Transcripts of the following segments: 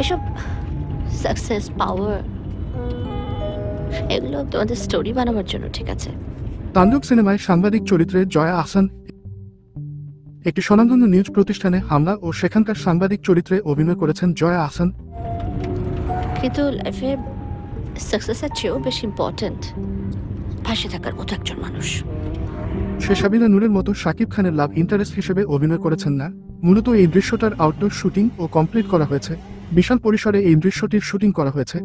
এসব সাকসেস, পাওয়ার এগুলো তোমাদের স্টোরি বানাবার জন্য, ঠিক আছে? তাণ্ডব সিনেমায় সাংবাদিক চরিত্রে জয়া আহসান একটি স্বনামধন্য নিউজ প্রতিষ্ঠানে হামলা ও সেখানকার সাংবাদিক চরিত্রে অভিনয় করেছেন জয়া আহসান। কিন্তু লাইফে সাকসেসের চেয়েও বেশি ইম্পর্ট্যান্ট ভাসে থাকার মতো একজন মানুষ। সে সাবিনা নূরের মতো শাকিব খানের লাভ ইন্টারেস্ট হিসেবে অভিনয় করেছেন না। মূলত এই দৃশ্যটার আউটডোর শুটিং ও কমপ্লিট করা হয়েছে। বিশাল পরিসরে এই দৃশ্যটির শুটিং করা হয়েছে,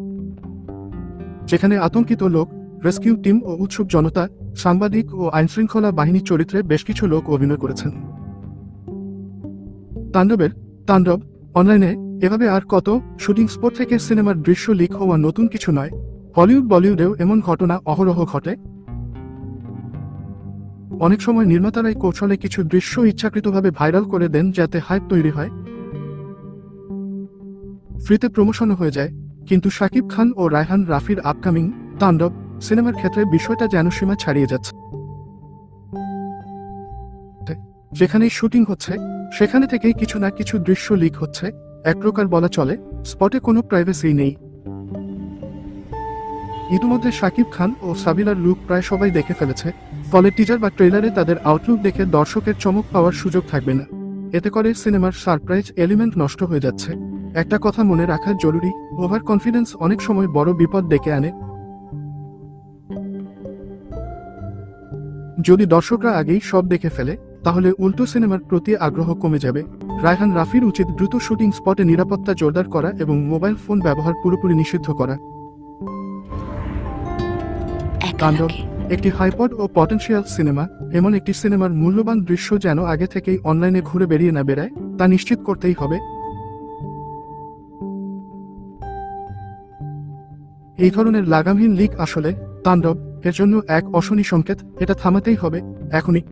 যেখানে আতঙ্কিত লোক, রেস্কিউ টিম ও উৎসুক জনতা, সাংবাদিক ও আইনশৃঙ্খলা বাহিনীর চরিত্রে বেশ কিছু লোক অভিনয় করেছেন। তাণ্ডব অনলাইনে এভাবে আর কত শুটিং স্পট থেকে সিনেমার দৃশ্য লিক হওয়া নতুন কিছু নয়। হলিউড বলিউডেও এমন ঘটনা অহরহ ঘটে। অনেক সময় নির্মাতারাই কৌশলে কিছু দৃশ্য ইচ্ছাকৃতভাবে ভাইরাল করে দেন যাতে হাইপ তৈরি হয়, ফ্রিতে প্রমোশনও হয়ে যায়। কিন্তু শাকিব খান ও রায়হান রাফির আপকামিং তাণ্ডব সিনেমার ক্ষেত্রে বিষয়টা যেন সীমা ছাড়িয়ে যাচ্ছে। যেখানেই শুটিং হচ্ছে সেখানে থেকেই কিছু না কিছু দৃশ্য লিক হচ্ছে। এক প্রকার বলা চলে স্পটে কোনো প্রাইভেসি নেই। ইতিমধ্যে শাকিব খান ও সাবিনার লুক প্রায় সবাই দেখে ফেলেছে, ফলে টিজার বা ট্রেলারে তাদের আউটলুক দেখে দর্শকের চমক পাওয়ার সুযোগ থাকবে না। এতে করে সিনেমার সারপ্রাইজ এলিমেন্ট নষ্ট হয়ে যাচ্ছে। একটা কথা মনে রাখা জরুরি, ওভার কনফিডেন্স অনেক সময় বড় বিপদ ডেকে আনে। যদি দর্শকরা আগেই সব দেখে ফেলে তাহলে উল্টো সিনেমার প্রতি আগ্রহ কমে যাবে। রায়হান রাফির উচিত দ্রুত শুটিং স্পটে নিরাপত্তা জোরদার করা এবং মোবাইল ফোন ব্যবহার পুরোপুরি নিষিদ্ধ করা। তাণ্ডব একটি হাইপড ও পটেনশিয়াল সিনেমা। এমন একটি সিনেমার মূল্যবান দৃশ্য যেন আগে থেকেই অনলাইনে ঘুরে বেরিয়ে না বেড়ায়, তা নিশ্চিত করতেই হবে। এই ধরনের লাগামহীন লিক আসলে তাণ্ডব এর জন্য এক অশনি সংকেত। এটা থামাতেই হবে এখনই।